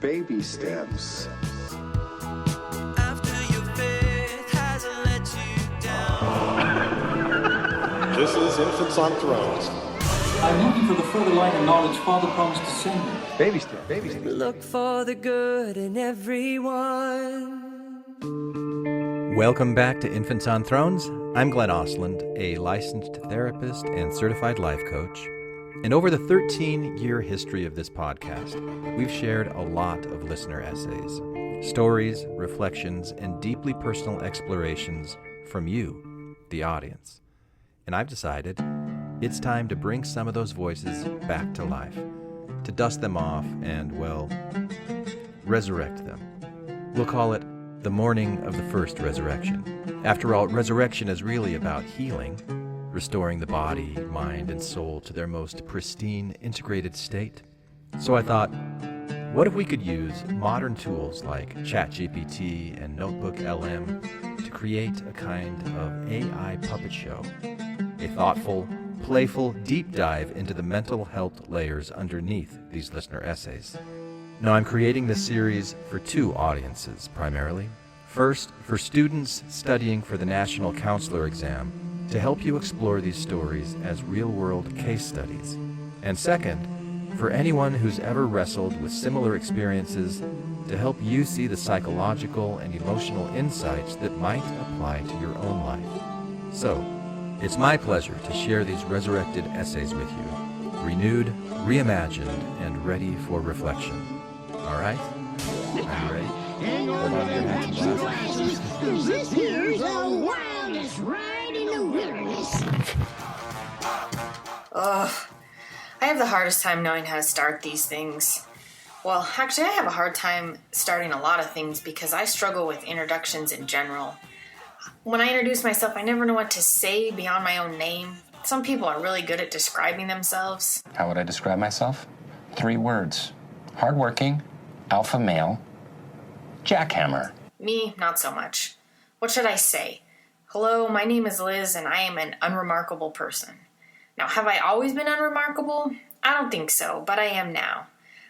Baby steps. After your faith hasn't let you down. This is Infants on Thrones. I'm looking for the further light and knowledge Father promised to send me. Baby steps. Baby steps. Look for the good in everyone. Welcome back to Infants on Thrones. I'm Glenn Osland, a licensed therapist and certified life coach. And over the 13-year history of this podcast, we've shared a lot of listener essays, stories, reflections, and deeply personal explorations from you, the audience. And I've decided it's time to bring some of those voices back to life, to dust them off and, well, resurrect them. We'll call it the morning of the first resurrection. After all, resurrection is really about healing, restoring the body, mind, and soul to their most pristine, integrated state. So I thought, what if we could use modern tools like ChatGPT and Notebook LM to create a kind of AI puppet show? A thoughtful, playful deep dive into the mental health layers underneath these listener essays. Now, I'm creating this series for two audiences, primarily. First, for students studying for the National Counselor exam to help you explore these stories as real-world case studies. And second, for anyone who's ever wrestled with similar experiences to help you see the psychological and emotional insights that might apply to your own life. So, it's my pleasure to share these resurrected essays with you, renewed, reimagined, and ready for reflection. All right? Are you ready? Hang on to your hats and glasses, 'cause this here's the wildest ride in the wilderness. Ugh. I have the hardest time knowing how to start these things. Well, actually, I have a hard time starting a lot of things because I struggle with introductions in general. When I introduce myself, I never know what to say beyond my own name. Some people are really good at describing themselves. How would I describe myself? 3 words. Hardworking, alpha male, jackhammer. Me, not so much. What should I say? Hello, my name is Liz, and I am an unremarkable person. Now, have I always been unremarkable? I don't think so, but I am now.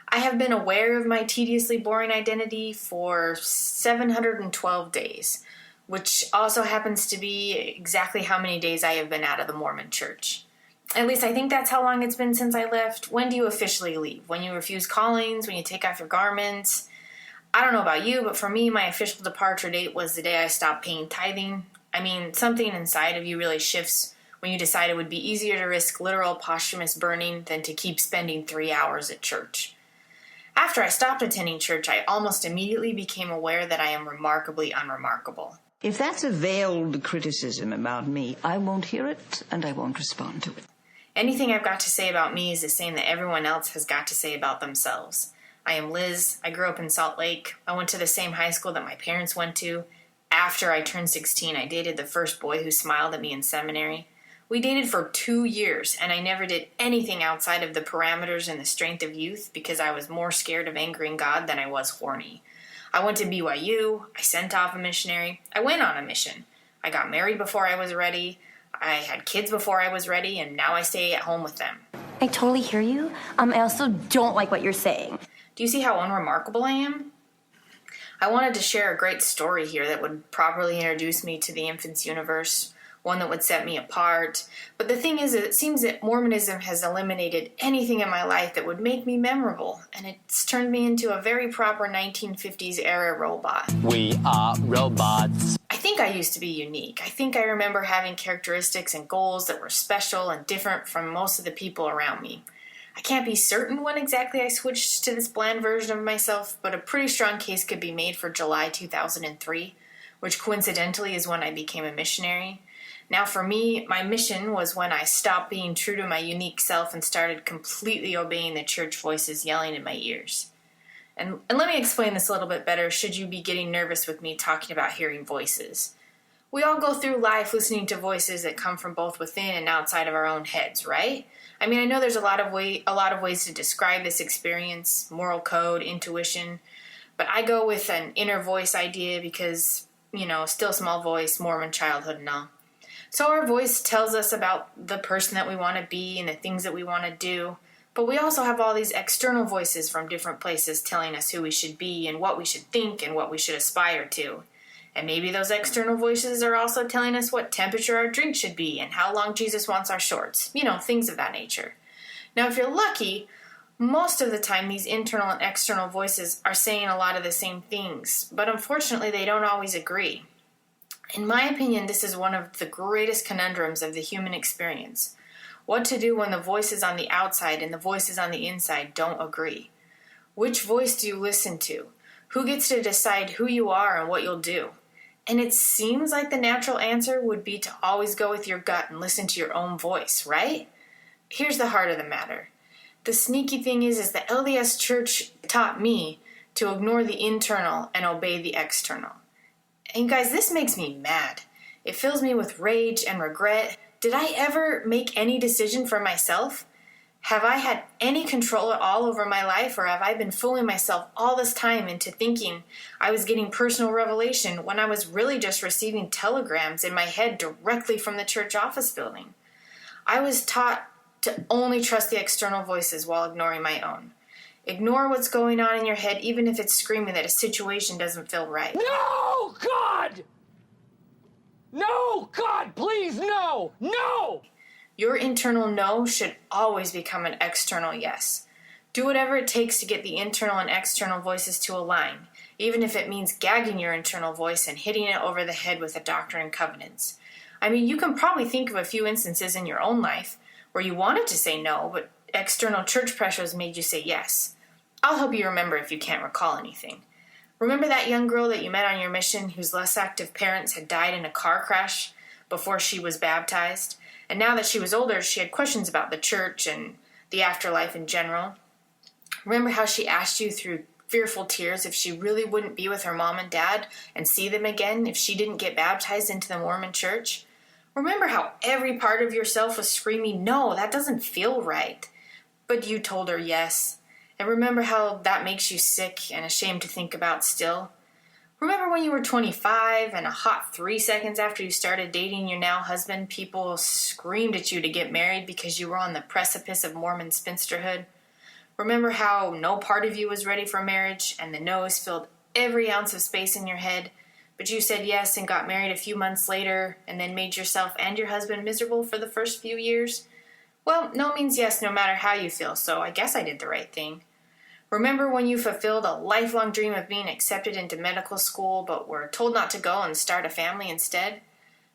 I have been aware of my tediously boring identity for 712 days, which also happens to be exactly how many days I have been out of the Mormon Church. At least I think that's how long it's been since I left. When do you officially leave? When you refuse callings? When you take off your garments? I don't know about you, but for me, my official departure date was the day I stopped paying tithing. I mean, something inside of you really shifts when you decide it would be easier to risk literal posthumous burning than to keep spending 3 hours at church. After I stopped attending church, I almost immediately became aware that I am remarkably unremarkable. If that's a veiled criticism about me, I won't hear it and I won't respond to it. Anything I've got to say about me is the same that everyone else has got to say about themselves. I am Liz. I grew up in Salt Lake. I went to the same high school that my parents went to. After I turned 16, I dated the first boy who smiled at me in seminary. We dated for 2 years, and I never did anything outside of the parameters and the strength of youth because I was more scared of angering God than I was horny. I went to BYU. I sent off a missionary. I went on a mission. I got married before I was ready. I had kids before I was ready, and now I stay at home with them. I totally hear you. I also don't like what you're saying. Do you see how unremarkable I am? I wanted to share a great story here that would properly introduce me to the infant's universe, one that would set me apart. But the thing is, it seems that Mormonism has eliminated anything in my life that would make me memorable, and it's turned me into a very proper 1950s era robot. We are robots. I think I used to be unique. I think I remember having characteristics and goals that were special and different from most of the people around me. I can't be certain when exactly I switched to this bland version of myself, but a pretty strong case could be made for July 2003, which coincidentally is when I became a missionary. Now for me, my mission was when I stopped being true to my unique self and started completely obeying the church voices yelling in my ears. And let me explain this a little bit better should you be getting nervous with me talking about hearing voices. We all go through life listening to voices that come from both within and outside of our own heads, right? I mean, I know there's a lot of ways to describe this experience, moral code, intuition, but I go with an inner voice idea because, still small voice, Mormon childhood and all. So our voice tells us about the person that we want to be and the things that we want to do, But we also have all these external voices from different places telling us who we should be and what we should think and what we should aspire to. And maybe those external voices are also telling us what temperature our drink should be and how long Jesus wants our shorts. Things of that nature. Now, if you're lucky, most of the time these internal and external voices are saying a lot of the same things, but unfortunately they don't always agree. In my opinion, this is one of the greatest conundrums of the human experience. What to do when the voices on the outside and the voices on the inside don't agree? Which voice do you listen to? Who gets to decide who you are and what you'll do? And it seems like the natural answer would be to always go with your gut and listen to your own voice, right? Here's the heart of the matter. The sneaky thing is the LDS Church taught me to ignore the internal and obey the external. And guys, this makes me mad. It fills me with rage and regret. Did I ever make any decision for myself? Have I had any control at all over my life, or have I been fooling myself all this time into thinking I was getting personal revelation when I was really just receiving telegrams in my head directly from the church office building? I was taught to only trust the external voices while ignoring my own. Ignore what's going on in your head, even if it's screaming that a situation doesn't feel right. No, God! No, God, please, no! No! Your internal no should always become an external yes. Do whatever it takes to get the internal and external voices to align, even if it means gagging your internal voice and hitting it over the head with a Doctrine and Covenants. I mean, you can probably think of a few instances in your own life where you wanted to say no, but external church pressures made you say yes. I'll help you remember if you can't recall anything. Remember that young girl that you met on your mission whose less active parents had died in a car crash before she was baptized? And now that she was older, she had questions about the church and the afterlife in general. Remember how she asked you through fearful tears if she really wouldn't be with her mom and dad and see them again if she didn't get baptized into the Mormon church? Remember how every part of yourself was screaming, no, that doesn't feel right. But you told her yes. And remember how that makes you sick and ashamed to think about still? Remember when you were 25 and a hot 3 seconds after you started dating your now husband, people screamed at you to get married because you were on the precipice of Mormon spinsterhood? Remember how no part of you was ready for marriage and the no's filled every ounce of space in your head, but you said yes and got married a few months later and then made yourself and your husband miserable for the first few years? Well, no means yes no matter how you feel, so I guess I did the right thing. Remember when you fulfilled a lifelong dream of being accepted into medical school but were told not to go and start a family instead?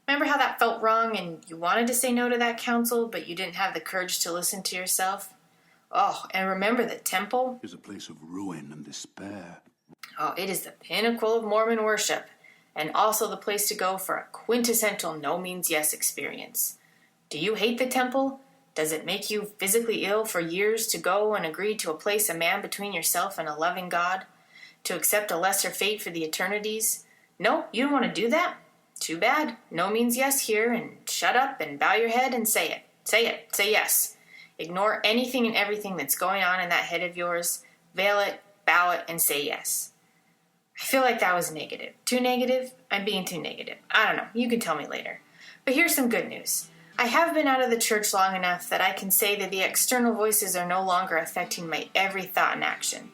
Remember how that felt wrong and you wanted to say no to that counsel but you didn't have the courage to listen to yourself? Oh, and remember the temple? Is a place of ruin and despair. Oh, it is the pinnacle of Mormon worship and also the place to go for a quintessential no means yes experience. Do you hate the temple? Does it make you physically ill for years to go and agree to place a man between yourself and a loving God? To accept a lesser fate for the eternities? No, you don't want to do that? Too bad. No means yes here, and shut up and bow your head and say it. Say it. Say yes. Ignore anything and everything that's going on in that head of yours. Veil it, bow it, and say yes. I feel like that was negative. Too negative? I'm being too negative. I don't know. You can tell me later. But here's some good news. I have been out of the church long enough that I can say that the external voices are no longer affecting my every thought and action.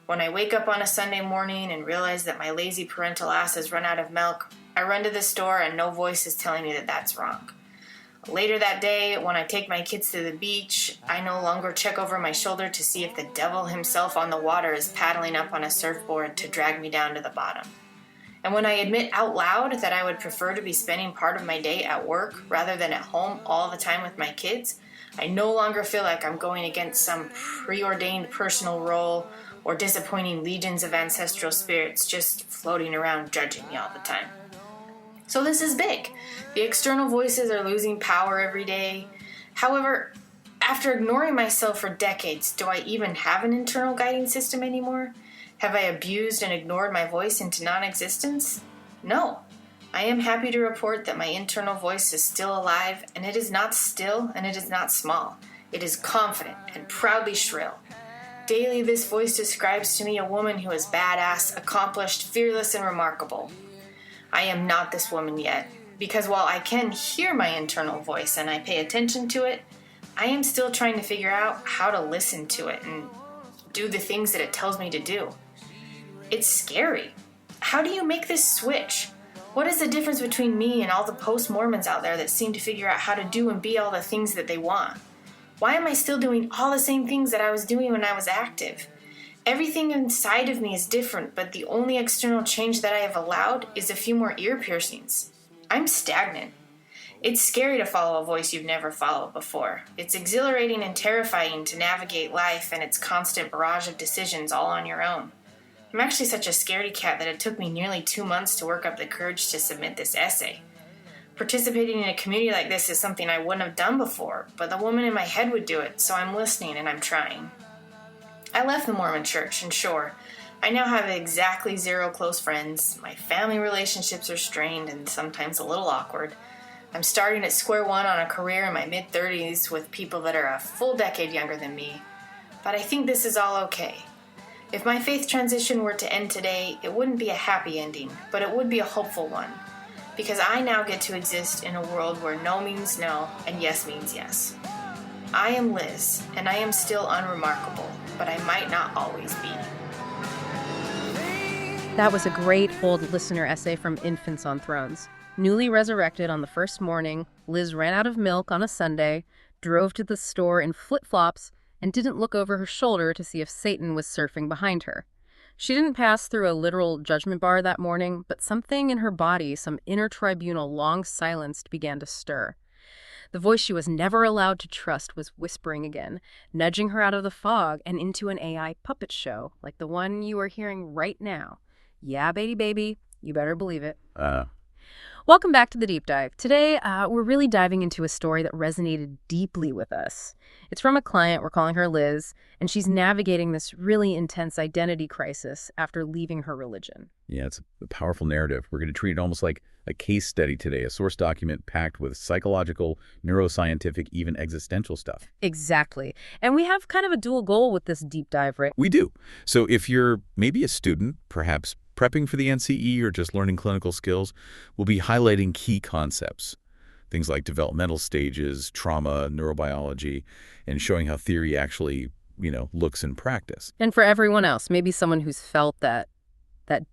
When I wake up on a Sunday morning and realize that my lazy parental ass has run out of milk, I run to the store and no voice is telling me that that's wrong. Later that day, when I take my kids to the beach, I no longer check over my shoulder to see if the devil himself on the water is paddling up on a surfboard to drag me down to the bottom. And when I admit out loud that I would prefer to be spending part of my day at work rather than at home all the time with my kids, I no longer feel like I'm going against some preordained personal role or disappointing legions of ancestral spirits just floating around judging me all the time. So this is big. The external voices are losing power every day. However, after ignoring myself for decades, do I even have an internal guiding system anymore? Have I abused and ignored my voice into non-existence? No. I am happy to report that my internal voice is still alive, and it is not still and it is not small. It is confident and proudly shrill. Daily, this voice describes to me a woman who is badass, accomplished, fearless, and remarkable. I am not this woman yet, because while I can hear my internal voice and I pay attention to it, I am still trying to figure out how to listen to it and do the things that it tells me to do. It's scary. How do you make this switch? What is the difference between me and all the post-Mormons out there that seem to figure out how to do and be all the things that they want? Why am I still doing all the same things that I was doing when I was active? Everything inside of me is different, but the only external change that I have allowed is a few more ear piercings. I'm stagnant. It's scary to follow a voice you've never followed before. It's exhilarating and terrifying to navigate life and its constant barrage of decisions all on your own. I'm actually such a scaredy cat that it took me nearly 2 months to work up the courage to submit this essay. Participating in a community like this is something I wouldn't have done before, but the woman in my head would do it, so I'm listening and I'm trying. I left the Mormon church, and sure, I now have exactly 0 close friends. My family relationships are strained and sometimes a little awkward. I'm starting at square one on a career in my mid-30s with people that are a full decade younger than me. But I think this is all okay. If my faith transition were to end today, it wouldn't be a happy ending, but it would be a hopeful one. Because I now get to exist in a world where no means no and yes means yes. I am Liz, and I am still unremarkable, but I might not always be. That was a great old listener essay from Infants on Thrones. Newly resurrected on the first morning, Liz ran out of milk on a Sunday, drove to the store in flip-flops, and didn't look over her shoulder to see if Satan was surfing behind her. She didn't pass through a literal judgment bar that morning, but something in her body, some inner tribunal long silenced, began to stir. The voice she was never allowed to trust was whispering again, nudging her out of the fog and into an AI puppet show, like the one you are hearing right now. Yeah, baby, you better believe it. Welcome back to The Deep Dive. Today, we're really diving into a story that resonated deeply with us. It's from a client, we're calling her Liz, and she's navigating this really intense identity crisis after leaving her religion. Yeah, it's a powerful narrative. We're going to treat it almost like a case study today, a source document packed with psychological, neuroscientific, even existential stuff. Exactly. And we have kind of a dual goal with this deep dive, right? We do. So if you're maybe a student, perhaps prepping for the NCE or just learning clinical skills, we'll be highlighting key concepts, things like developmental stages, trauma, neurobiology, and showing how theory actually, looks in practice. And for everyone else, maybe someone who's felt that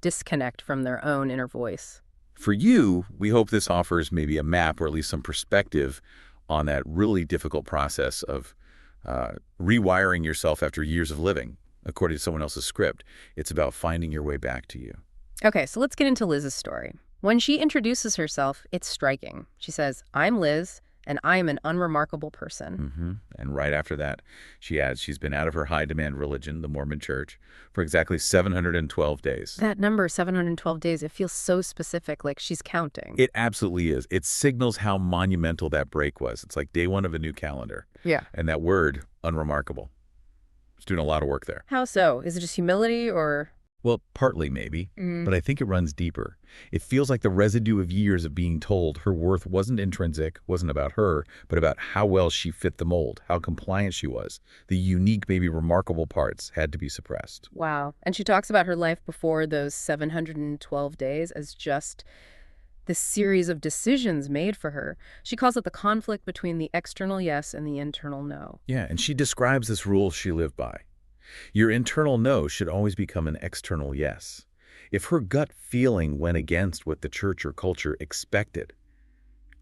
disconnect from their own inner voice. For you, we hope this offers maybe a map or at least some perspective on that really difficult process of rewiring yourself after years of living. According to someone else's script, it's about finding your way back to you. Okay, so let's get into Liz's story. When she introduces herself, it's striking. She says, "I'm Liz, and I am an unremarkable person." And right after that, she adds she's been out of her high-demand religion, the Mormon Church, for exactly 712 days. That number, 712 days, it feels so specific, like she's counting. It absolutely is. It signals how monumental that break was. It's like day one of a new calendar. Yeah. And that word, unremarkable, it's doing a lot of work there. How so? Is it just humility or...? Well, partly maybe, but I think it runs deeper. It feels like the residue of years of being told her worth wasn't intrinsic, wasn't about her, but about how well she fit the mold, how compliant she was. The unique, maybe remarkable parts had to be suppressed. Wow. And she talks about her life before those 712 days as just this series of decisions made for her. She calls it the conflict between the external yes and the internal no. Yeah, and she describes this rule she lived by. Your internal no should always become an external yes. If her gut feeling went against what the church or culture expected,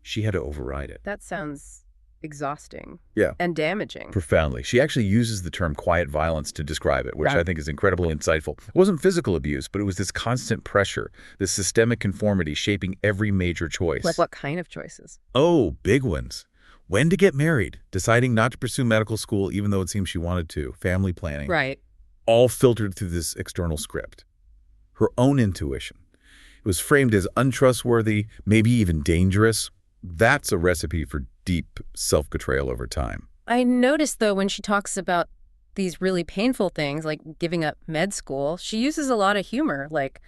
she had to override it. That sounds exhausting. Yeah. And damaging. Profoundly. She actually uses the term quiet violence to describe it, which I think is incredibly insightful. It wasn't physical abuse, but it was this constant pressure, this systemic conformity shaping every major choice. Like what kind of choices? Oh, big ones. When to get married, deciding not to pursue medical school even though it seemed she wanted to, family planning. Right. All filtered through this external script. Her own intuition. It was framed as untrustworthy, maybe even dangerous. That's a recipe for deep self-betrayal over time. I noticed, though, when she talks about these really painful things, like giving up med school, she uses a lot of humor, like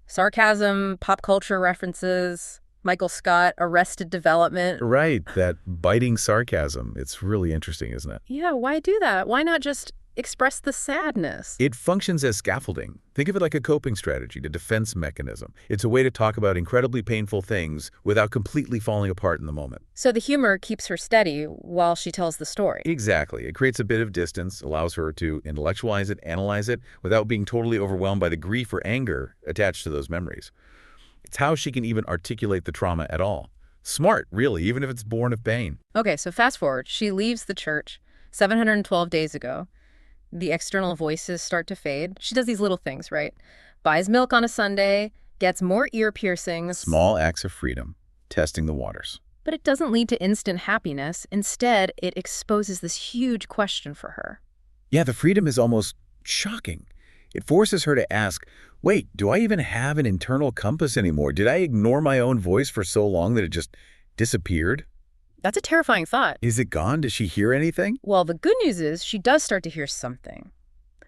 sarcasm, pop culture references, Michael Scott, Arrested Development. Right, that biting sarcasm. It's really interesting, isn't it? Yeah, why do that? Why not just express the sadness. It functions as scaffolding. Think of it like a coping strategy, a defense mechanism. It's a way to talk about incredibly painful things without completely falling apart in the moment. So the humor keeps her steady while she tells the story. Exactly. It creates a bit of distance, allows her to intellectualize it, analyze it, without being totally overwhelmed by the grief or anger attached to those memories. It's how she can even articulate the trauma at all. Smart, really, even if it's born of pain. Okay, so fast forward. She leaves the church 712 days ago. The external voices start to fade. She does these little things, right? Buys milk on a Sunday, gets more ear piercings. Small acts of freedom, testing the waters. But it doesn't lead to instant happiness. Instead, it exposes this huge question for her. Yeah, the freedom is almost shocking. It forces her to ask, wait, do I even have an internal compass anymore? Did I ignore my own voice for so long that it just disappeared? That's a terrifying thought. Is it gone? Does she hear anything? Well, the good news is she does start to hear something.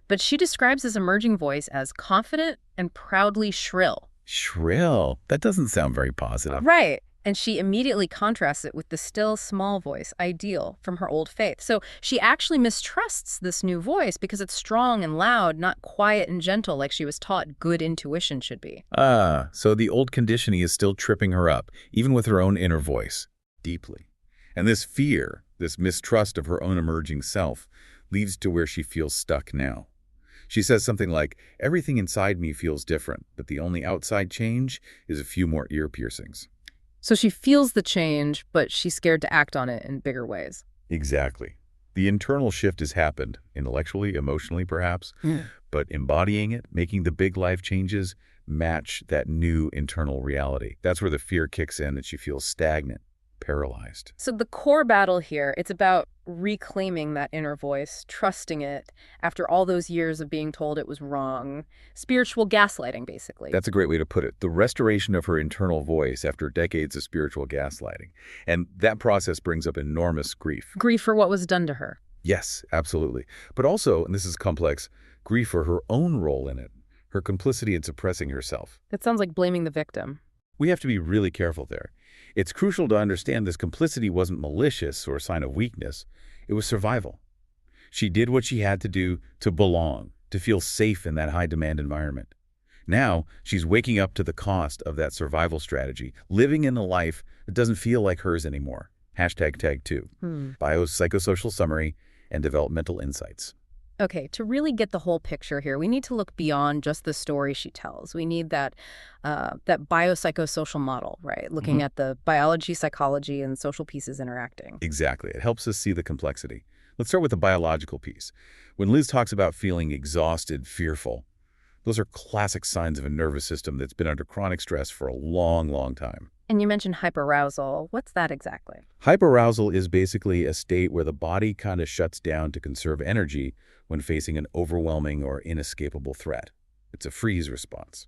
But she describes this emerging voice as confident and proudly shrill. Shrill? That doesn't sound very positive. Right. And she immediately contrasts it with the still, small voice, ideal, from her old faith. So she actually mistrusts this new voice because it's strong and loud, not quiet and gentle like she was taught good intuition should be. So the old conditioning is still tripping her up, even with her own inner voice, deeply. And this fear, this mistrust of her own emerging self, leads to where she feels stuck now. She says something like, everything inside me feels different, but the only outside change is a few more ear piercings. So she feels the change, but she's scared to act on it in bigger ways. Exactly. The internal shift has happened, intellectually, emotionally perhaps, but embodying it, making the big life changes, match that new internal reality. That's where the fear kicks in and she feels stagnant, paralyzed. So the core battle here, it's about reclaiming that inner voice, trusting it after all those years of being told it was wrong. Spiritual gaslighting, basically. That's a great way to put it. The restoration of her internal voice after decades of spiritual gaslighting. And that process brings up enormous grief. Grief for what was done to her. Yes, absolutely. But also, and this is complex, grief for her own role in it, her complicity in suppressing herself. That sounds like blaming the victim. We have to be really careful there. It's crucial to understand this complicity wasn't malicious or a sign of weakness. It was survival. She did what she had to do to belong, to feel safe in that high-demand environment. Now, she's waking up to the cost of that survival strategy, living in a life that doesn't feel like hers anymore. #tag2. Biopsychosocial summary and developmental insights. Okay, to really get the whole picture here, we need to look beyond just the story she tells. We need that biopsychosocial model, right? Looking at the biology, psychology, and social pieces interacting. Exactly. It helps us see the complexity. Let's start with the biological piece. When Liz talks about feeling exhausted, fearful, those are classic signs of a nervous system that's been under chronic stress for a long, long time. And you mentioned hyperarousal. What's that exactly? Hyperarousal is basically a state where the body kind of shuts down to conserve energy when facing an overwhelming or inescapable threat. It's a freeze response.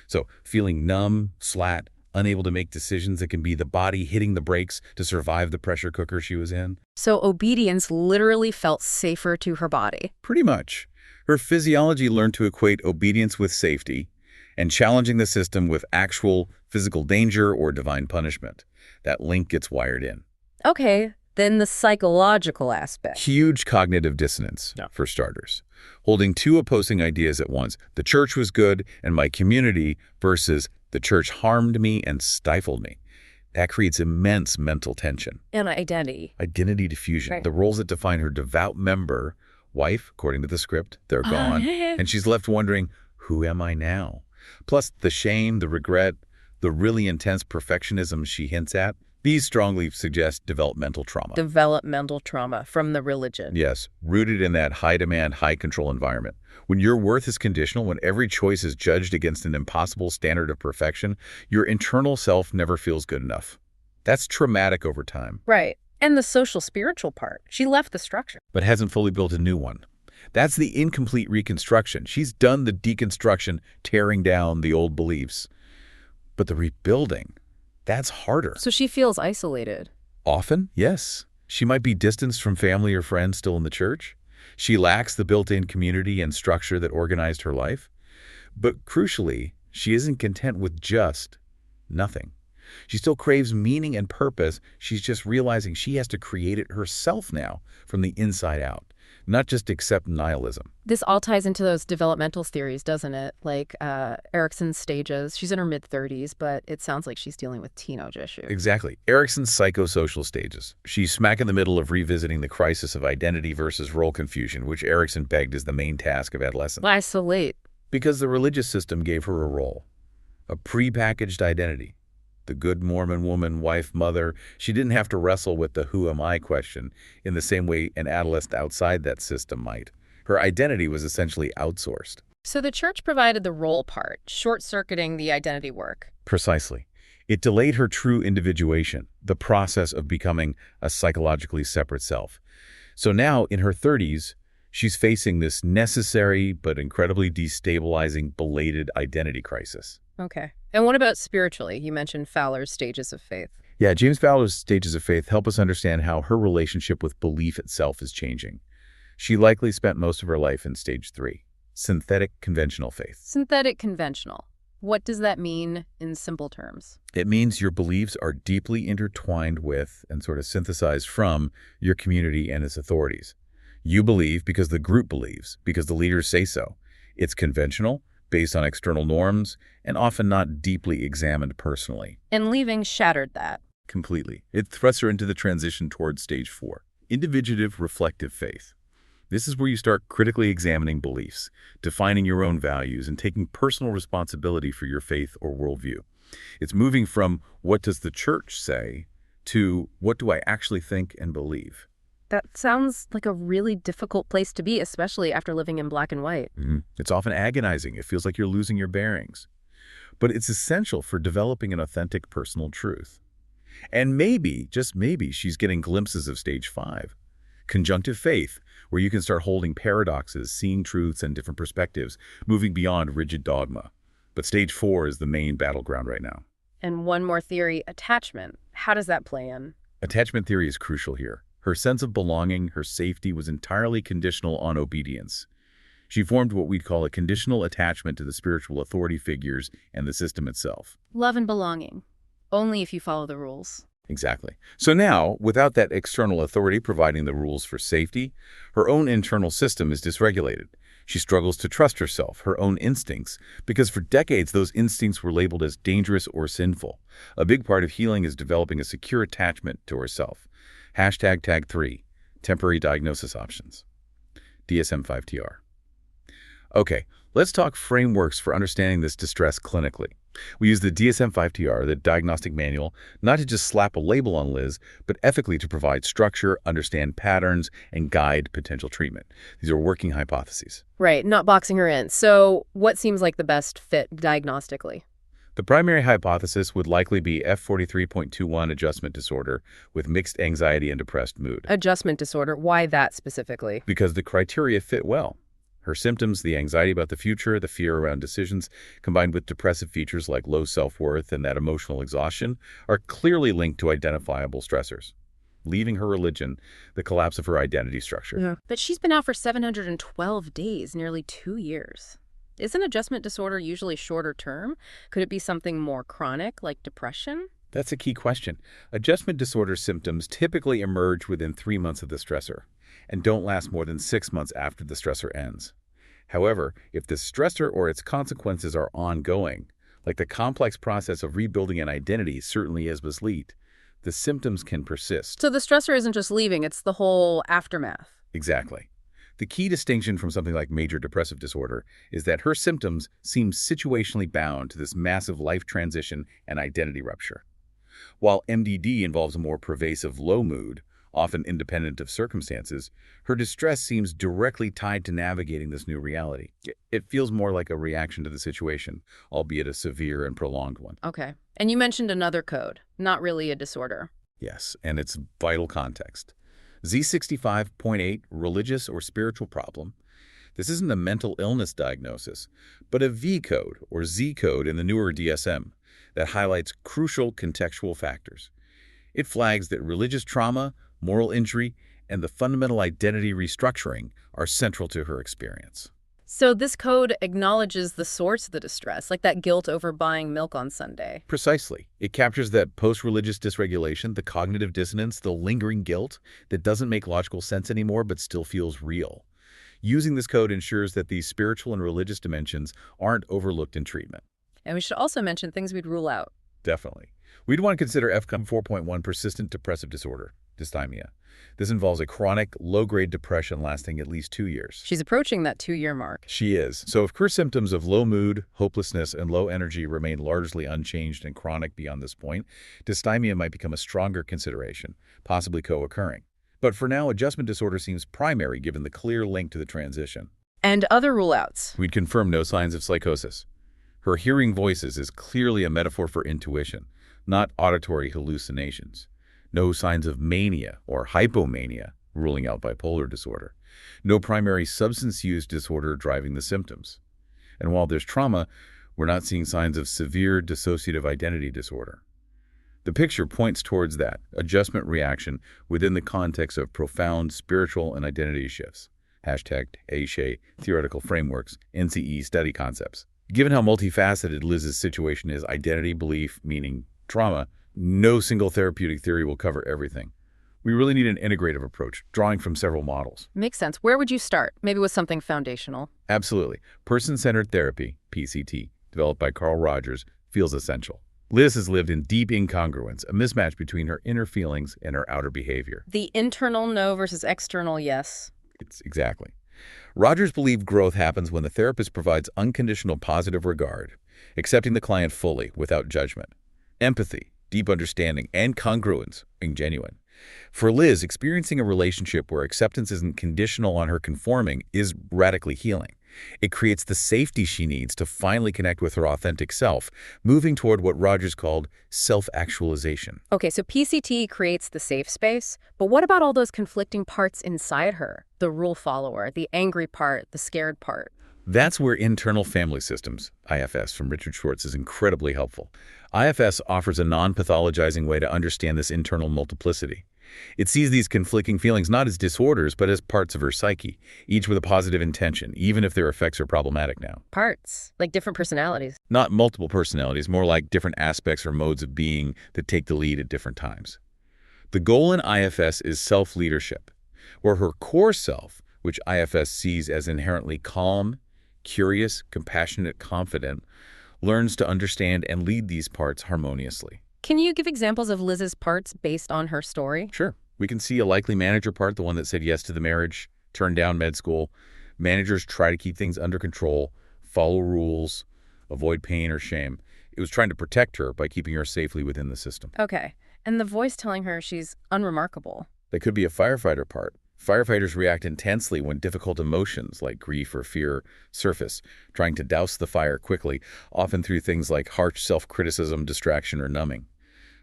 So feeling numb, slat, unable to make decisions, it can be the body hitting the brakes to survive the pressure cooker she was in. So obedience literally felt safer to her body. Pretty much. Her physiology learned to equate obedience with safety and challenging the system with actual physical danger or divine punishment. That link gets wired in. Okay, then the psychological aspect. Huge cognitive dissonance, for starters. Holding two opposing ideas at once. The church was good and my community versus the church harmed me and stifled me. That creates immense mental tension. And identity. Identity diffusion. Right. The roles that define her devout member, wife, according to the script, they're gone. And she's left wondering, who am I now? Plus the shame, the regret, the really intense perfectionism she hints at, these strongly suggest developmental trauma. Developmental trauma from the religion. Yes, rooted in that high-demand, high-control environment. When your worth is conditional, when every choice is judged against an impossible standard of perfection, your internal self never feels good enough. That's traumatic over time. Right. And the social spiritual part. She left the structure. But hasn't fully built a new one. That's the incomplete reconstruction. She's done the deconstruction, tearing down the old beliefs. But the rebuilding, that's harder. So she feels isolated. Often, yes. She might be distanced from family or friends still in the church. She lacks the built-in community and structure that organized her life. But crucially, she isn't content with just nothing. She still craves meaning and purpose. She's just realizing she has to create it herself now, from the inside out. not just accept nihilism. This all ties into those developmental theories, doesn't it? Like Erickson's stages. She's in her mid-30s, but it sounds like she's dealing with teenage issues. Exactly. Erickson's psychosocial stages. She's smack in the middle of revisiting the crisis of identity versus role confusion, which Erickson begged is the main task of adolescence. Why so late? Because the religious system gave her a role, a pre-packaged identity. The good Mormon woman, wife, mother. She didn't have to wrestle with the who am I question in the same way an adolescent outside that system might. Her identity was essentially outsourced. So the church provided the role part, short-circuiting the identity work. Precisely. It delayed her true individuation, the process of becoming a psychologically separate self. So now, in her 30s, she's facing this necessary but incredibly destabilizing belated identity crisis. Okay. And what about spiritually? You mentioned Fowler's stages of faith. Yeah, James Fowler's stages of faith help us understand how her relationship with belief itself is changing. She likely spent most of her life in stage 3, synthetic conventional faith. Synthetic conventional. What does that mean in simple terms? It means your beliefs are deeply intertwined with and sort of synthesized from your community and its authorities. You believe because the group believes, because the leaders say so. It's conventional, based on external norms, and often not deeply examined personally. And leaving shattered that. Completely. It thrusts her into the transition towards stage 4, individuative reflective faith. This is where you start critically examining beliefs, defining your own values, and taking personal responsibility for your faith or worldview. It's moving from what does the church say to what do I actually think and believe. That sounds like a really difficult place to be, especially after living in black and white. It's often agonizing. It feels like you're losing your bearings. But it's essential for developing an authentic personal truth. And maybe, just maybe, she's getting glimpses of stage 5, conjunctive faith, where you can start holding paradoxes, seeing truths and different perspectives, moving beyond rigid dogma. But stage 4 is the main battleground right now. And one more theory, attachment. How does that play in? Attachment theory is crucial here. Her sense of belonging, her safety was entirely conditional on obedience. She formed what we'd call a conditional attachment to the spiritual authority figures and the system itself. Love and belonging. Only if you follow the rules. Exactly. So now, without that external authority providing the rules for safety, her own internal system is dysregulated. She struggles to trust herself, her own instincts, because for decades those instincts were labeled as dangerous or sinful. A big part of healing is developing a secure attachment to herself. Hashtag tag 3, temporary diagnosis options. DSM-5-TR. Okay, let's talk frameworks for understanding this distress clinically. We use the DSM-5-TR, the diagnostic manual, not to just slap a label on Liz, but ethically to provide structure, understand patterns, and guide potential treatment. These are working hypotheses. Right, not boxing her in. So what seems like the best fit diagnostically? The primary hypothesis would likely be F43.21 adjustment disorder with mixed anxiety and depressed mood. Adjustment disorder, why that specifically? Because the criteria fit well. Her symptoms, the anxiety about the future, the fear around decisions, combined with depressive features like low self-worth and that emotional exhaustion, are clearly linked to identifiable stressors. Leaving her religion, the collapse of her identity structure. Yeah. But she's been out for 712 days, nearly 2 years. Isn't adjustment disorder usually shorter term? Could it be something more chronic, like depression? That's a key question. Adjustment disorder symptoms typically emerge within 3 months of the stressor and don't last more than 6 months after the stressor ends. However, if the stressor or its consequences are ongoing, like the complex process of rebuilding an identity certainly is with lead, the symptoms can persist. So the stressor isn't just leaving, it's the whole aftermath. Exactly. The key distinction from something like major depressive disorder is that her symptoms seem situationally bound to this massive life transition and identity rupture. While MDD involves a more pervasive low mood, often independent of circumstances, her distress seems directly tied to navigating this new reality. It feels more like a reaction to the situation, albeit a severe and prolonged one. Okay. And you mentioned another code, not really a disorder. Yes, and its vital context. Z65.8, religious or spiritual problem. This isn't a mental illness diagnosis, but a V code or Z code in the newer DSM that highlights crucial contextual factors. It flags that religious trauma, moral injury, and the fundamental identity restructuring are central to her experience. So this code acknowledges the source of the distress, like that guilt over buying milk on Sunday. Precisely. It captures that post-religious dysregulation, the cognitive dissonance, the lingering guilt that doesn't make logical sense anymore but still feels real. Using this code ensures that these spiritual and religious dimensions aren't overlooked in treatment. And we should also mention things we'd rule out. Definitely. We'd want to consider FCOM 4.1 persistent depressive disorder, dysthymia. This involves a chronic, low-grade depression lasting at least 2 years. She's approaching that 2-year mark. She is. So if her symptoms of low mood, hopelessness, and low energy remain largely unchanged and chronic beyond this point, dysthymia might become a stronger consideration, possibly co-occurring. But for now, adjustment disorder seems primary given the clear link to the transition. And other rule-outs. We'd confirm no signs of psychosis. Her hearing voices is clearly a metaphor for intuition, not auditory hallucinations. No signs of mania or hypomania, ruling out bipolar disorder. No primary substance use disorder driving the symptoms. And while there's trauma, we're not seeing signs of severe dissociative identity disorder. The picture points towards that adjustment reaction within the context of profound spiritual and identity shifts. Hashtag ASHE, theoretical frameworks, NCE study concepts. Given how multifaceted Liz's situation is, identity, belief, meaning, trauma, no single therapeutic theory will cover everything. We really need an integrative approach, drawing from several models. Makes sense. Where would you start? Maybe with something foundational. Absolutely. Person-centered therapy, PCT, developed by Carl Rogers, feels essential. Liz has lived in deep incongruence, a mismatch between her inner feelings and her outer behavior. The internal no versus external yes. It's exactly. Rogers believed growth happens when the therapist provides unconditional positive regard, accepting the client fully, without judgment. Empathy, deep understanding, and congruence, being genuine. For Liz, experiencing a relationship where acceptance isn't conditional on her conforming is radically healing. It creates the safety she needs to finally connect with her authentic self, moving toward what Rogers called self-actualization. Okay, so PCT creates the safe space, but what about all those conflicting parts inside her? The rule follower, the angry part, the scared part. That's where internal family systems, IFS, from Richard Schwartz is incredibly helpful. IFS offers a non-pathologizing way to understand this internal multiplicity. It sees these conflicting feelings not as disorders, but as parts of her psyche, each with a positive intention, even if their effects are problematic now. Parts, like different personalities. Not multiple personalities, more like different aspects or modes of being that take the lead at different times. The goal in IFS is self-leadership, where her core self, which IFS sees as inherently calm, curious, compassionate, confident, learns to understand and lead these parts harmoniously. Can you give examples of Liz's parts based on her story? Sure. We can see a likely manager part, the one that said yes to the marriage, turned down med school. Managers try to keep things under control, follow rules, avoid pain or shame. It was trying to protect her by keeping her safely within the system. Okay. And the voice telling her she's unremarkable. That could be a firefighter part. Firefighters react intensely when difficult emotions like grief or fear surface, trying to douse the fire quickly, often through things like harsh self-criticism, distraction, or numbing.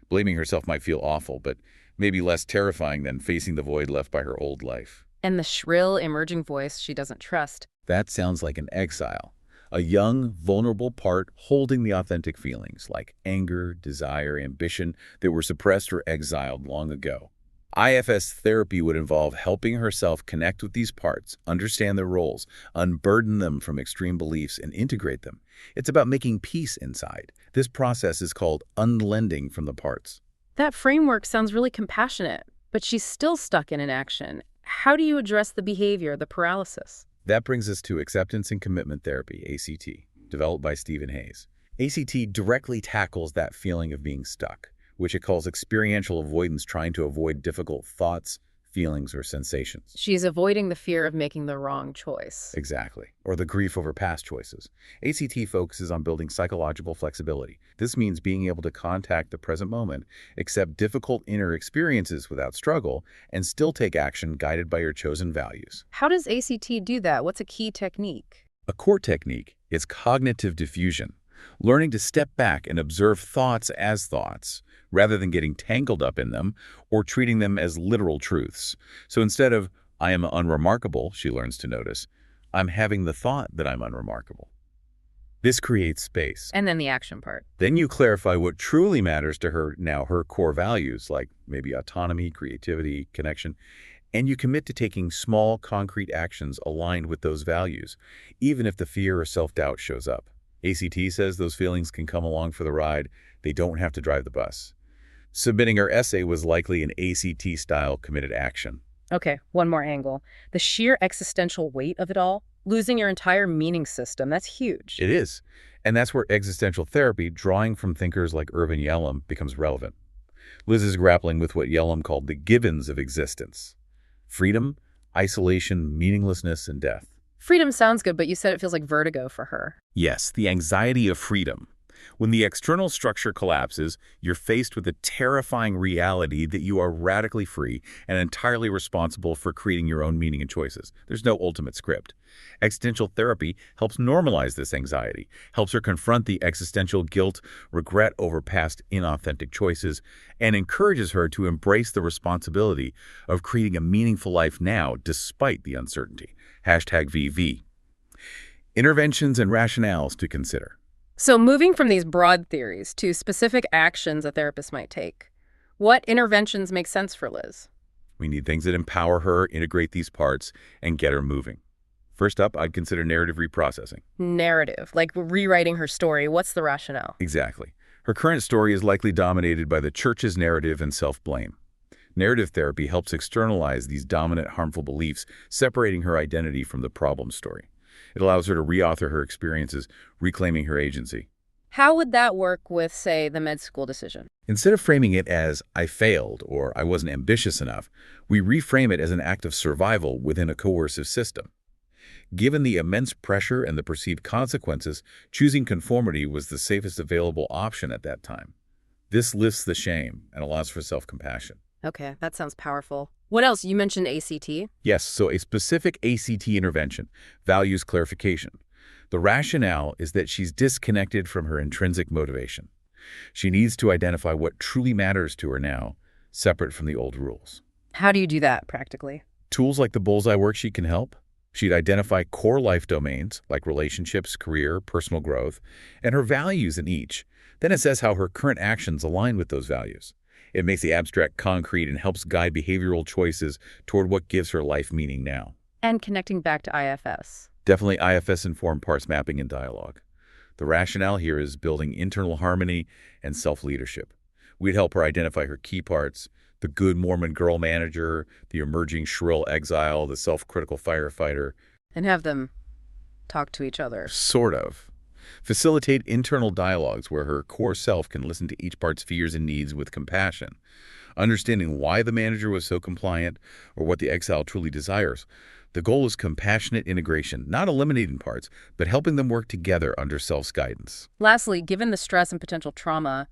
Blaming herself might feel awful, but maybe less terrifying than facing the void left by her old life. And the shrill, emerging voice she doesn't trust. That sounds like an exile. A young, vulnerable part holding the authentic feelings like anger, desire, ambition that were suppressed or exiled long ago. IFS therapy would involve helping herself connect with these parts, understand their roles, unburden them from extreme beliefs, and integrate them. It's about making peace inside. This process is called unlending from the parts. That framework sounds really compassionate, but she's still stuck in inaction. How do you address the behavior, the paralysis? That brings us to acceptance and commitment therapy, ACT, developed by Stephen Hayes. ACT directly tackles that feeling of being stuck, which it calls experiential avoidance, trying to avoid difficult thoughts, feelings, or sensations. She's avoiding the fear of making the wrong choice. Exactly. Or the grief over past choices. ACT focuses on building psychological flexibility. This means being able to contact the present moment, accept difficult inner experiences without struggle, and still take action guided by your chosen values. How does ACT do that? What's a key technique? A core technique is cognitive diffusion, learning to step back and observe thoughts as thoughts, rather than getting tangled up in them or treating them as literal truths. So instead of, I am unremarkable, she learns to notice, I'm having the thought that I'm unremarkable. This creates space. And then the action part. Then you clarify what truly matters to her now, her core values, like maybe autonomy, creativity, connection, And you commit to taking small, concrete actions aligned with those values, even if the fear or self-doubt shows up. ACT says those feelings can come along for the ride. They don't have to drive the bus. Submitting her essay was likely an ACT-style committed action. Okay, one more angle. The sheer existential weight of it all, losing your entire meaning system, that's huge. It is. And that's where existential therapy, drawing from thinkers like Irvin Yalom, becomes relevant. Liz is grappling with what Yalom called the givens of existence: freedom, isolation, meaninglessness, and death. Freedom sounds good, but you said it feels like vertigo for her. Yes, the anxiety of freedom. When the external structure collapses, you're faced with the terrifying reality that you are radically free and entirely responsible for creating your own meaning and choices. There's no ultimate script. Existential therapy helps normalize this anxiety, helps her confront the existential guilt, regret over past inauthentic choices, and encourages her to embrace the responsibility of creating a meaningful life now despite the uncertainty. #VV. Interventions and rationales to consider. So moving from these broad theories to specific actions a therapist might take, what interventions make sense for Liz? We need things that empower her, integrate these parts, and get her moving. First up, I'd consider narrative reprocessing. Narrative, like rewriting her story. What's the rationale? Exactly. Her current story is likely dominated by the church's narrative and self-blame. Narrative therapy helps externalize these dominant, harmful beliefs, separating her identity from the problem story. It allows her to reauthor her experiences, reclaiming her agency. How would that work with, say, the med school decision? Instead of framing it as, "I failed," or "I wasn't ambitious enough," we reframe it as an act of survival within a coercive system. Given the immense pressure and the perceived consequences, choosing conformity was the safest available option at that time. This lifts the shame and allows for self-compassion. Okay, that sounds powerful. What else? You mentioned ACT. Yes, so a specific ACT intervention, values clarification. The rationale is that she's disconnected from her intrinsic motivation. She needs to identify what truly matters to her now, separate from the old rules. How do you do that practically? Tools like the Bullseye worksheet can help. She'd identify core life domains like relationships, career, personal growth, and her values in each. Then assess how her current actions align with those values. It makes the abstract concrete and helps guide behavioral choices toward what gives her life meaning now. And connecting back to IFS. Definitely IFS-informed parts mapping and dialogue. The rationale here is building internal harmony and self-leadership. We'd help her identify her key parts: the good Mormon girl manager, the emerging shrill exile, the self-critical firefighter. And have them talk to each other. Sort of. Facilitate internal dialogues where her core self can listen to each part's fears and needs with compassion. Understanding why the manager was so compliant or what the exile truly desires. The goal is compassionate integration, not eliminating parts, but helping them work together under self's guidance. Lastly, given the stress and potential trauma,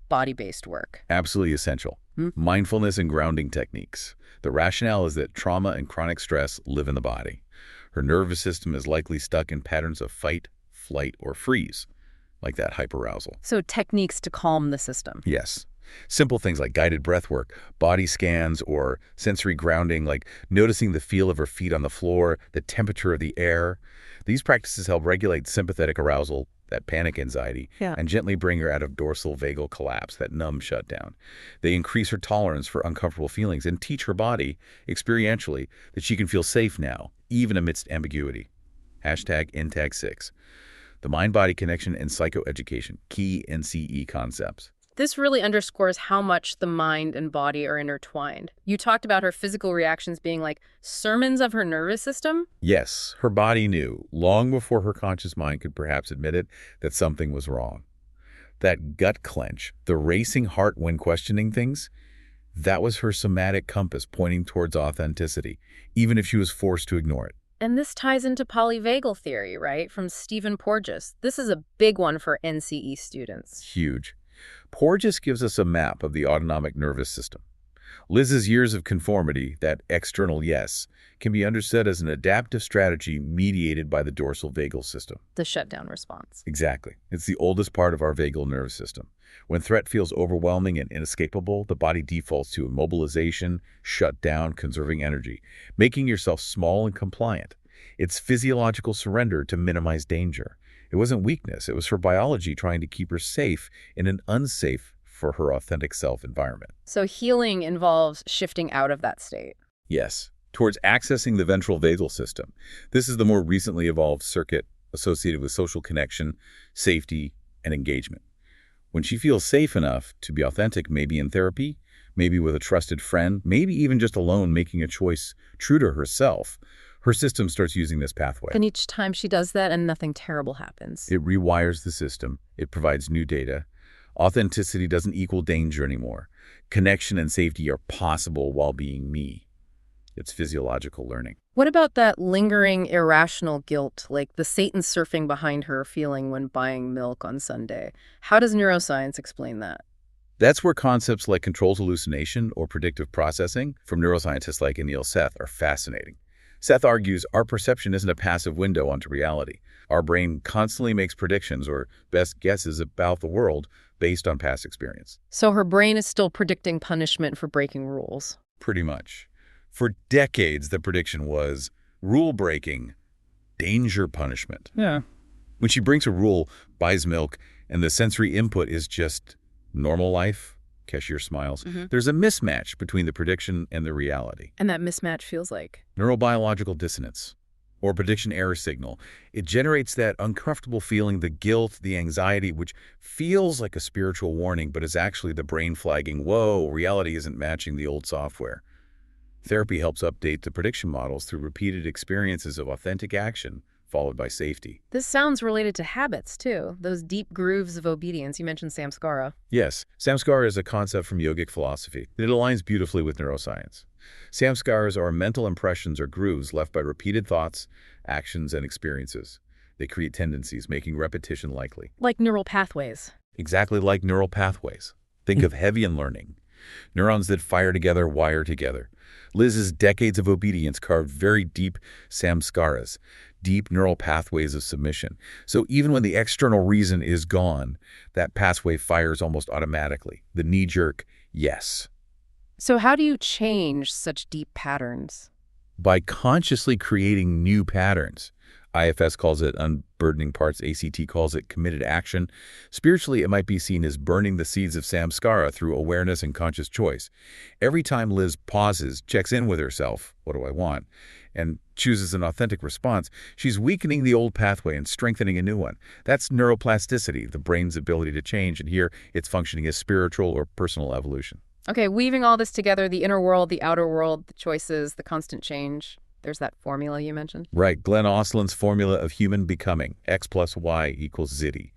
body-based work. Absolutely essential. Mindfulness and grounding techniques. The rationale is that trauma and chronic stress live in the body. Her nervous system is likely stuck in patterns of fight, flight, or freeze, like that hyperarousal. So techniques to calm the system. Yes. Simple things like guided breath work, body scans, or sensory grounding, like noticing the feel of her feet on the floor, the temperature of the air. These practices help regulate sympathetic arousal, that panic anxiety, and gently bring her out of dorsal vagal collapse, that numb shutdown. They increase her tolerance for uncomfortable feelings and teach her body, experientially, that she can feel safe now, even amidst ambiguity. #INTAG6. The mind-body connection and psychoeducation, key NCE concepts. This really underscores how much the mind and body are intertwined. You talked about her physical reactions being like sermons of her nervous system? Yes, her body knew, long before her conscious mind could perhaps admit it, that something was wrong. That gut clench, the racing heart when questioning things, that was her somatic compass pointing towards authenticity, even if she was forced to ignore it. And this ties into polyvagal theory, right? From Stephen Porges. This is a big one for NCE students. Huge. Porges gives us a map of the autonomic nervous system. Liz's years of conformity, that external yes, can be understood as an adaptive strategy mediated by the dorsal vagal system. The shutdown response. Exactly. It's the oldest part of our vagal nervous system. When threat feels overwhelming and inescapable, the body defaults to immobilization, shut down, conserving energy, making yourself small and compliant. It's physiological surrender to minimize danger. It wasn't weakness. It was her biology trying to keep her safe in an unsafe for her authentic self environment. So healing involves shifting out of that state. Yes, towards accessing the ventral vagal system. This is the more recently evolved circuit associated with social connection, safety, and engagement. When she feels safe enough to be authentic, maybe in therapy, maybe with a trusted friend, maybe even just alone making a choice true to herself, her system starts using this pathway. And each time she does that and nothing terrible happens. It rewires the system. It provides new data. Authenticity doesn't equal danger anymore. Connection and safety are possible while being me. It's physiological learning. What about that lingering irrational guilt, like the Satan surfing behind her feeling when buying milk on Sunday? How does neuroscience explain that? That's where concepts like controlled hallucination or predictive processing from neuroscientists like Anil Seth are fascinating. Seth argues our perception isn't a passive window onto reality. Our brain constantly makes predictions or best guesses about the world based on past experience. So her brain is still predicting punishment for breaking rules. Pretty much. For decades, the prediction was rule breaking, danger punishment. Yeah. When she breaks a rule, buys milk, and the sensory input is just normal life, cashier smiles, there's a mismatch between the prediction and the reality. And that mismatch feels like? Neurobiological dissonance, or prediction error signal. It generates that uncomfortable feeling, the guilt, the anxiety, which feels like a spiritual warning, but is actually the brain flagging, whoa, reality isn't matching the old software. Therapy helps update the prediction models through repeated experiences of authentic action, followed by safety. This sounds related to habits, too. Those deep grooves of obedience. You mentioned samskara. Yes, samskara is a concept from yogic philosophy. It aligns beautifully with neuroscience. Samskaras are mental impressions or grooves left by repeated thoughts, actions, and experiences. They create tendencies, making repetition likely. Like neural pathways. Exactly like neural pathways. Think of Hebbian learning. Neurons that fire together wire together. Liz's decades of obedience carved very deep samskaras, deep neural pathways of submission. So even when the external reason is gone, that pathway fires almost automatically. The knee-jerk, yes. So how do you change such deep patterns? By consciously creating new patterns. IFS calls it unburdening parts. ACT calls it committed action. Spiritually, it might be seen as burning the seeds of samskara through awareness and conscious choice. Every time Liz pauses, checks in with herself, what do I want, and chooses an authentic response, she's weakening the old pathway and strengthening a new one. That's neuroplasticity, the brain's ability to change, and here it's functioning as spiritual or personal evolution. Okay, weaving all this together, the inner world, the outer world, the choices, the constant change. There's that formula you mentioned. Right, Glenn Oslin's formula of human becoming, X plus Y equals ZD.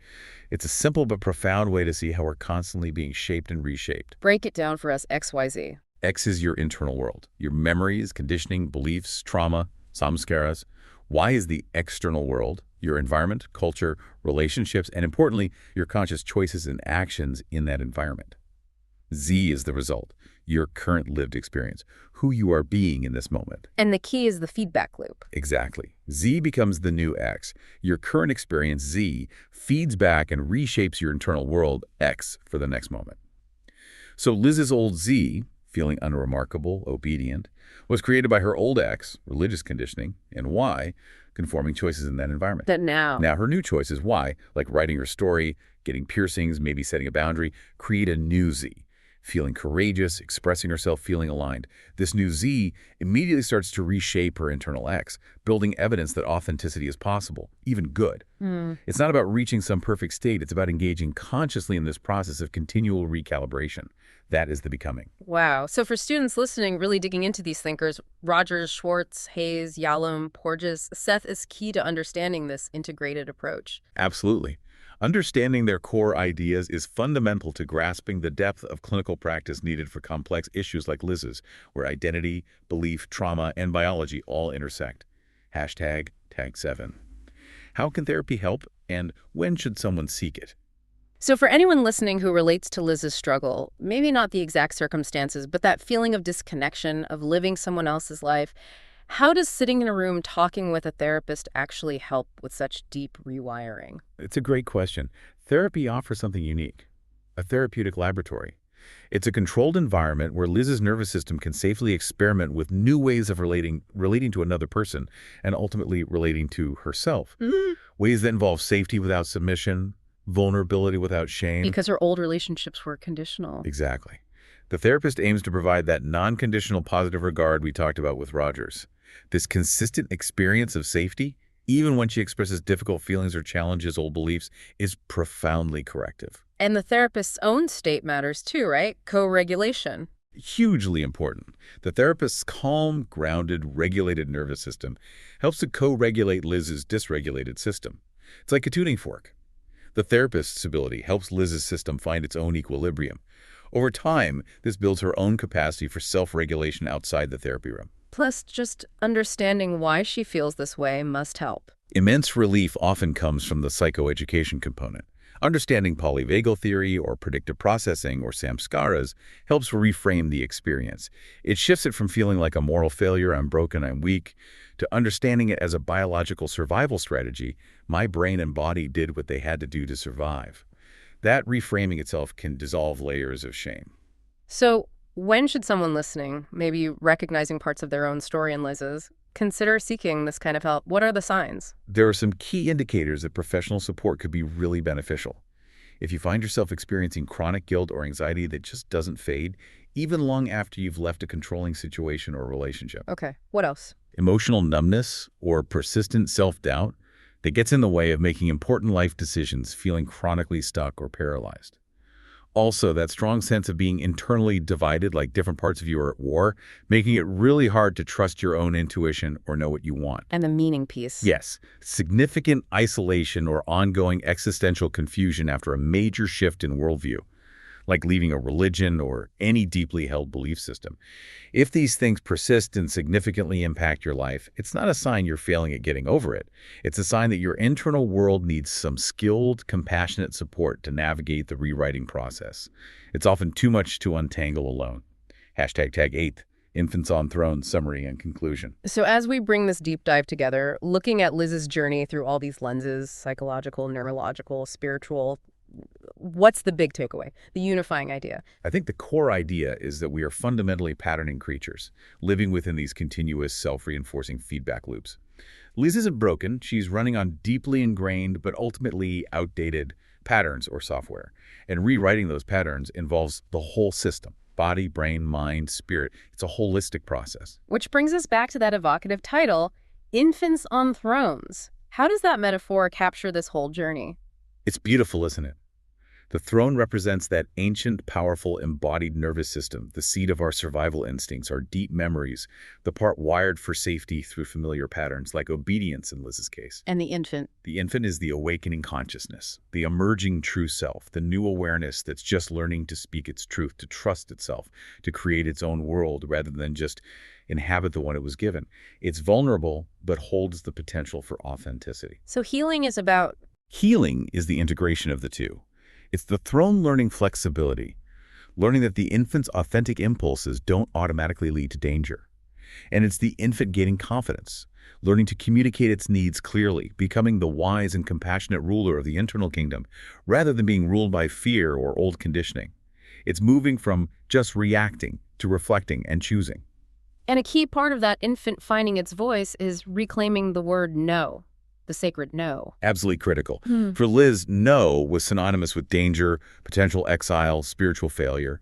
It's a simple but profound way to see how we're constantly being shaped and reshaped. Break it down for us, XYZ. X is your internal world, your memories, conditioning, beliefs, trauma, samskaras. Y is the external world, your environment, culture, relationships, and importantly, your conscious choices and actions in that environment. Z is the result, your current lived experience, who you are being in this moment. And the key is the feedback loop. Exactly. Z becomes the new X. Your current experience, Z, feeds back and reshapes your internal world, X, for the next moment. So Liz's old Z, feeling unremarkable, obedient, was created by her old X, religious conditioning, and Y, conforming choices in that environment. Now her new choice is Y, like writing her story, getting piercings, maybe setting a boundary, create a new Z. Feeling courageous, expressing herself, feeling aligned. This new Z immediately starts to reshape her internal X, building evidence that authenticity is possible, even good. It's not about reaching some perfect state. It's about engaging consciously in this process of continual recalibration. That is the becoming. Wow. So for students listening, really digging into these thinkers, Rogers, Schwartz, Hayes, Yalom, Porges, Seth is key to understanding this integrated approach. Absolutely. Understanding their core ideas is fundamental to grasping the depth of clinical practice needed for complex issues like Liz's, where identity, belief, trauma, and biology all intersect. #Tag7. How can therapy help, and when should someone seek it? So for anyone listening who relates to Liz's struggle, maybe not the exact circumstances, but that feeling of disconnection, of living someone else's life, how does sitting in a room talking with a therapist actually help with such deep rewiring? It's a great question. Therapy offers something unique, a therapeutic laboratory. It's a controlled environment where Liz's nervous system can safely experiment with new ways of relating to another person and ultimately relating to herself. Ways that involve safety without submission, vulnerability without shame. Because her old relationships were conditional. Exactly. The therapist aims to provide that non-conditional positive regard we talked about with Rogers. This consistent experience of safety, even when she expresses difficult feelings or challenges old beliefs, is profoundly corrective. And the therapist's own state matters too, right? Co-regulation. Hugely important. The therapist's calm, grounded, regulated nervous system helps to co-regulate Liz's dysregulated system. It's like a tuning fork. The therapist's ability helps Liz's system find its own equilibrium. Over time, this builds her own capacity for self-regulation outside the therapy room. Plus, just understanding why she feels this way must help. Immense relief often comes from the psychoeducation component. Understanding polyvagal theory or predictive processing or samskaras helps reframe the experience. It shifts it from feeling like a moral failure, I'm broken, I'm weak, to understanding it as a biological survival strategy. My brain and body did what they had to do to survive. That reframing itself can dissolve layers of shame. So when should someone listening, maybe recognizing parts of their own story in Liz's, consider seeking this kind of help? What are the signs? There are some key indicators that professional support could be really beneficial. If you find yourself experiencing chronic guilt or anxiety that just doesn't fade, even long after you've left a controlling situation or relationship. Okay, what else? Emotional numbness or persistent self-doubt that gets in the way of making important life decisions, feeling chronically stuck or paralyzed. Also, that strong sense of being internally divided, like different parts of you are at war, making it really hard to trust your own intuition or know what you want. And the meaning piece. Yes, significant isolation or ongoing existential confusion after a major shift in worldview, like leaving a religion or any deeply held belief system. If these things persist and significantly impact your life, it's not a sign you're failing at getting over it. It's a sign that your internal world needs some skilled, compassionate support to navigate the rewriting process. It's often too much to untangle alone. #8th, Infants on Thrones, summary and conclusion. So as we bring this deep dive together, looking at Liz's journey through all these lenses, psychological, neurological, spiritual, what's the big takeaway, the unifying idea? I think the core idea is that we are fundamentally patterning creatures, living within these continuous self-reinforcing feedback loops. Liz isn't broken. She's running on deeply ingrained but ultimately outdated patterns or software. And rewriting those patterns involves the whole system, body, brain, mind, spirit. It's a holistic process. Which brings us back to that evocative title, Infants on Thrones. How does that metaphor capture this whole journey? It's beautiful, isn't it? The throne represents that ancient, powerful, embodied nervous system, the seat of our survival instincts, our deep memories, the part wired for safety through familiar patterns, like obedience in Liz's case. And the infant? The infant is the awakening consciousness, the emerging true self, the new awareness that's just learning to speak its truth, to trust itself, to create its own world rather than just inhabit the one it was given. It's vulnerable, but holds the potential for authenticity. So healing is about... Healing is the integration of the two. It's the throne learning flexibility, learning that the infant's authentic impulses don't automatically lead to danger. And it's the infant gaining confidence, learning to communicate its needs clearly, becoming the wise and compassionate ruler of the internal kingdom, rather than being ruled by fear or old conditioning. It's moving from just reacting to reflecting and choosing. And a key part of that infant finding its voice is reclaiming the word no. The sacred no. Absolutely critical. For Liz, no was synonymous with danger, potential exile, spiritual failure.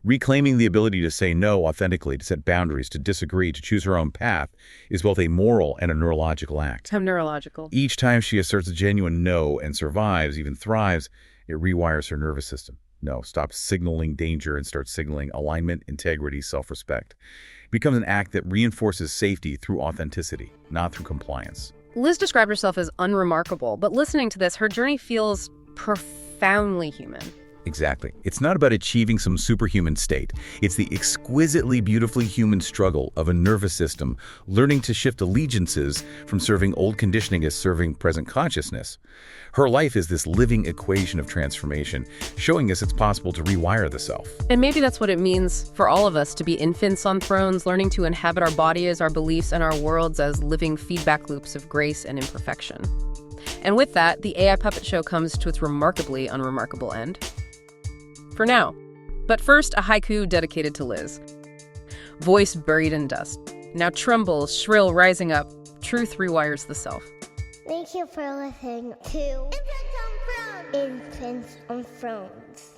Reclaiming the ability to say no authentically, to set boundaries, to disagree, to choose her own path is both a moral and a neurological act. How neurological? Each time she asserts a genuine no and survives, even thrives, it rewires her nervous system. No, stops signaling danger and starts signaling alignment, integrity, self-respect. It becomes an act that reinforces safety through authenticity, not through compliance. Liz described herself as unremarkable, but listening to this, her journey feels profoundly human. Exactly. It's not about achieving some superhuman state. It's the exquisitely beautifully human struggle of a nervous system learning to shift allegiances from serving old conditioning as serving present consciousness. Her life is this living equation of transformation, showing us it's possible to rewire the self. And maybe that's what it means for all of us to be infants on thrones, learning to inhabit our bodies, our beliefs, and our worlds as living feedback loops of grace and imperfection. And with that, the AI Puppet Show comes to its remarkably unremarkable end. For now. But first, a haiku dedicated to Liz. Voice buried in dust. Now trembles, shrill, rising up. Truth rewires the self. Thank you for listening to Infants on Thrones.